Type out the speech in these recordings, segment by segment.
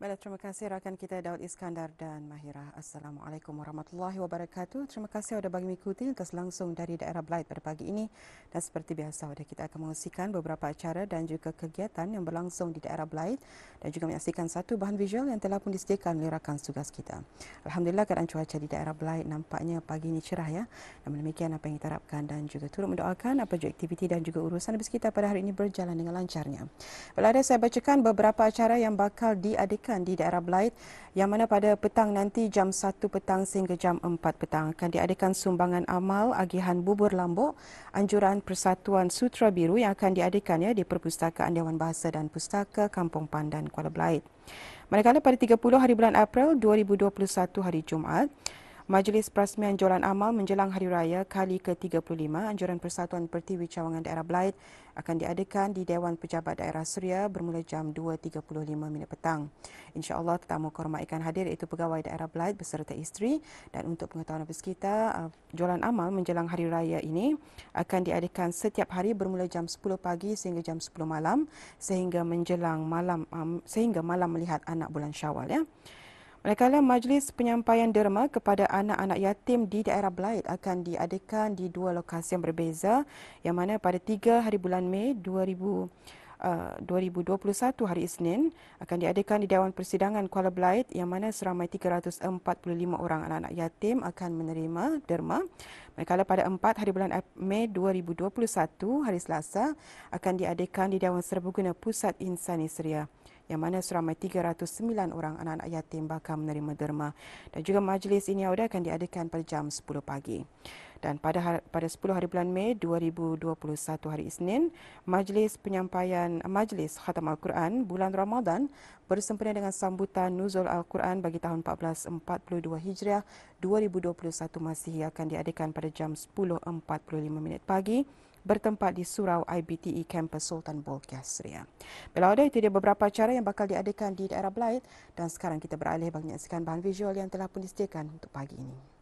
Baiklah, terima kasih rakan kita Daud Iskandar dan Mahira. Assalamualaikum warahmatullahi wabarakatuh. Terima kasih sudah bagi mengikuti lintas langsung dari daerah Belait pada pagi ini. Dan seperti biasa, kita akan mengungsikan beberapa acara dan juga kegiatan yang berlangsung di daerah Belait dan juga menyaksikan satu bahan visual yang telah pun disediakan oleh rakan tugas kita. Alhamdulillah, keadaan cuaca di daerah Belait nampaknya pagi ini cerah ya. Namun demikian apa yang kita harapkan dan juga turut mendoakan apa juga aktiviti dan juga urusan habis kita pada hari ini berjalan dengan lancarnya. Baiklah, saya bacakan beberapa acara yang bakal diadakan di daerah Belait yang mana pada petang nanti jam 1 petang sehingga jam 4 petang akan diadakan sumbangan amal agihan bubur lambuk anjuran Persatuan Sutra Biru yang akan diadakan di Perpustakaan Dewan Bahasa dan Pustaka Kampung Pandan Kuala Belait. Manakala pada 30 hari bulan April 2021 hari Jumaat, Majlis Perasmian Jualan Amal menjelang Hari Raya kali ke-35 Anjuran Persatuan Pertiwi Cawangan Daerah Belait akan diadakan di Dewan Pejabat Daerah Suria bermula jam 2.35 petang. InsyaAllah tetamu kehormat akan hadir iaitu Pegawai Daerah Belait beserta isteri, dan untuk pengetahuan habis kita, Jualan Amal menjelang Hari Raya ini akan diadakan setiap hari bermula jam 10 pagi sehingga jam 10 malam sehingga malam melihat anak bulan Syawal ya. Manakala majlis penyampaian derma kepada anak-anak yatim di daerah Belait akan diadakan di dua lokasi yang berbeza yang mana pada 3 hari bulan Mei 2021 hari Isnin akan diadakan di Dewan Persidangan Kuala Belait yang mana seramai 345 orang anak-anak yatim akan menerima derma. Manakala pada 4 hari bulan Mei 2021 hari Selasa akan diadakan di Dewan Serbaguna Pusat Insani Seria yang mana seramai 309 orang anak-anak yatim bakal menerima derma. Dan juga majlis ini akan diadakan pada jam 10 pagi. Dan pada 10 hari bulan Mei 2021 hari Isnin, Majlis Khatam Al-Quran bulan Ramadan bersempena dengan sambutan Nuzul Al-Quran bagi tahun 1442 Hijriah 2021 Masihi akan diadakan pada jam 10.45 pagi bertempat di Surau IBTE Kampus Sultan Bolkiah Seria. Bila ada, itu dia beberapa acara yang bakal diadakan di daerah Belait dan sekarang kita beralih bagi menyaksikan bahan visual yang telah pun disediakan untuk pagi ini.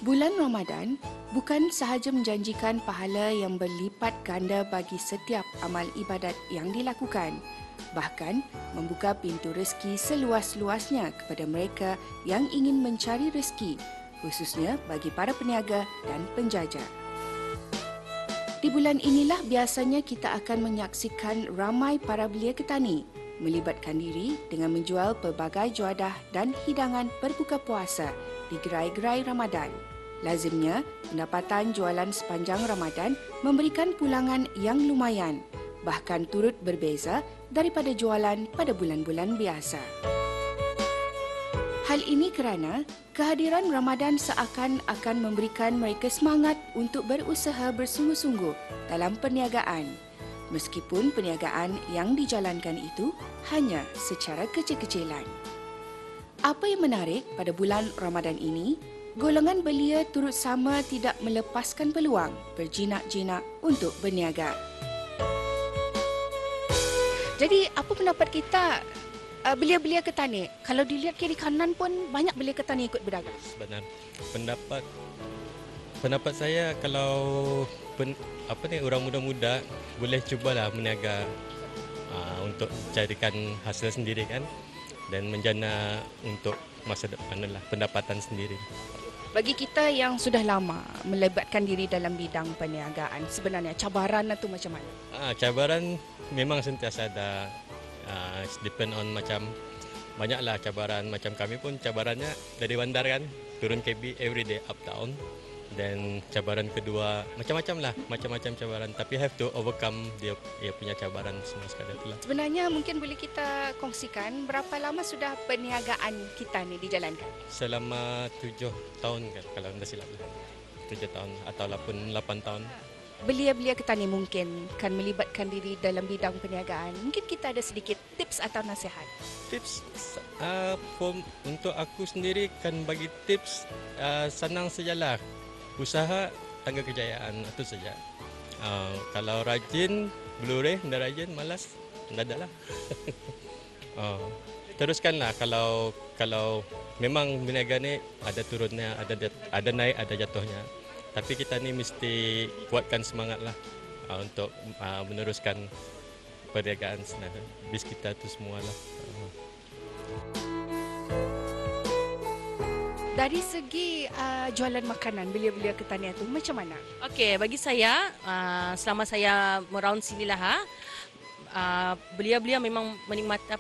Bulan Ramadan bukan sahaja menjanjikan pahala yang berlipat ganda bagi setiap amal ibadat yang dilakukan, bahkan membuka pintu rezeki seluas-luasnya kepada mereka yang ingin mencari rezeki, khususnya bagi para peniaga dan penjaja. Di bulan inilah biasanya kita akan menyaksikan ramai para belia ketani melibatkan diri dengan menjual pelbagai juadah dan hidangan berbuka puasa di gerai-gerai Ramadan. Lazimnya, pendapatan jualan sepanjang Ramadan memberikan pulangan yang lumayan, bahkan turut berbeza daripada jualan pada bulan-bulan biasa. Hal ini kerana kehadiran Ramadan seakan-akan memberikan mereka semangat untuk berusaha bersungguh-sungguh dalam perniagaan, meskipun perniagaan yang dijalankan itu hanya secara kecil-kecilan. Apa yang menarik pada bulan Ramadan ini, golongan belia turut sama tidak melepaskan peluang berjinak-jinak untuk berniaga. Jadi, apa pendapat kita belia-belia ketani? Kalau dilihat kiri kanan pun banyak belia ketani ikut berdagang. Sebenar pendapat saya kalau orang muda-muda boleh cubalah berniaga untuk carikan hasil sendiri kan, dan menjana untuk masa depan pendapatan sendiri. Bagi kita yang sudah lama melibatkan diri dalam bidang perniagaan, sebenarnya cabaran itu macam mana? Cabaran memang sentiasa ada. Depend on banyaklah cabaran. Macam kami pun cabarannya dari bandar kan, turun KB everyday up down. Dan cabaran kedua macam-macam cabaran, tapi have to overcome dia punya cabaran semua sekali itulah. Sebenarnya mungkin boleh kita kongsikan berapa lama sudah perniagaan kita ni dijalankan? Selama 7 tahun kan, kalau tidak silap 7 tahun ataupun 8 tahun. belia-belia petani mungkin kan melibatkan diri dalam bidang perniagaan. Mungkin kita ada sedikit tips atau nasihat. Tips untuk aku sendiri kan bagi tips senang sajalah. Usaha tangga kejayaan itu saja. Kalau rajin, blureh, tidak rajin, malas, tidak ada lah. Teruskanlah kalau memang berniaga ni ada turunnya, ada naik, ada jatuhnya. Tapi kita ni mesti kuatkan semangat lah untuk meneruskan perniagaan bis kita tu semua lah. Dari segi jualan makanan, belia-belia ketanian tu macam mana? Okey, bagi saya, selama saya meraun sinilah belia-belia memang menikmati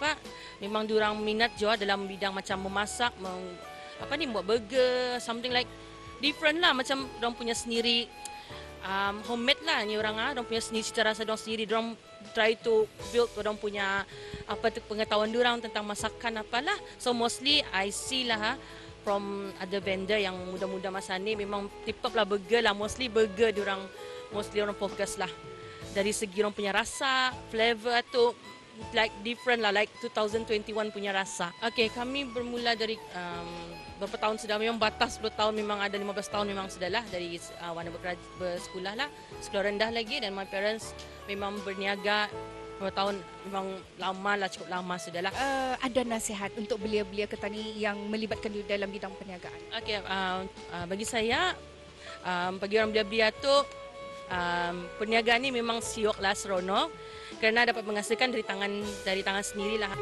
memang diorang minat jual dalam bidang macam memasak, buat burger, something like different lah, macam diorang punya sendiri homemade lah ni orang diorang punya sendiri cita rasa diorang sendiri, diorang try to build diorang punya pengetahuan diorang tentang masakan apalah. So mostly I see lah from other vendor yang muda-muda masa ni memang tip-top lah burger lah, mostly burger diorang fokus lah. Dari segi orang punya rasa, flavor tu like different lah, like 2021 punya rasa. Okay, kami bermula dari berapa tahun sudah, memang batas 10 tahun, memang ada 15 tahun memang sudah lah dari Warna bersekolah lah, sekolah rendah lagi, dan my parents memang berniaga berapa tahun, memang lama lah, cukup lama sudah lah. Ada nasihat untuk belia-belia petani yang melibatkan diri dalam bidang perniagaan? Okay, bagi saya, bagi orang belia-belia tu, perniagaan ni memang siok lah, seronok kerana dapat menghasilkan dari tangan sendirilah.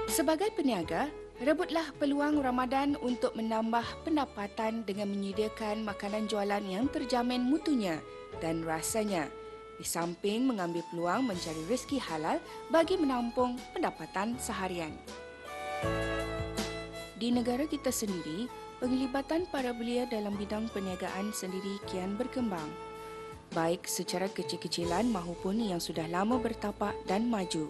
Sebagai peniaga, rebutlah peluang Ramadan untuk menambah pendapatan dengan menyediakan makanan jualan yang terjamin mutunya dan rasanya, di samping mengambil peluang mencari rezeki halal bagi menampung pendapatan seharian. Di negara kita sendiri, penglibatan para belia dalam bidang perniagaan sendiri kian berkembang, baik secara kecil-kecilan maupun yang sudah lama bertapak dan maju.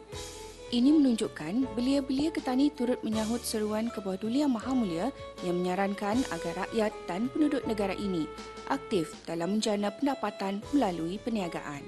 Ini menunjukkan belia-belia ketani turut menyahut seruan Ketua Duli Yang Maha Mulia yang menyarankan agar rakyat dan penduduk negara ini aktif dalam menjana pendapatan melalui perniagaan.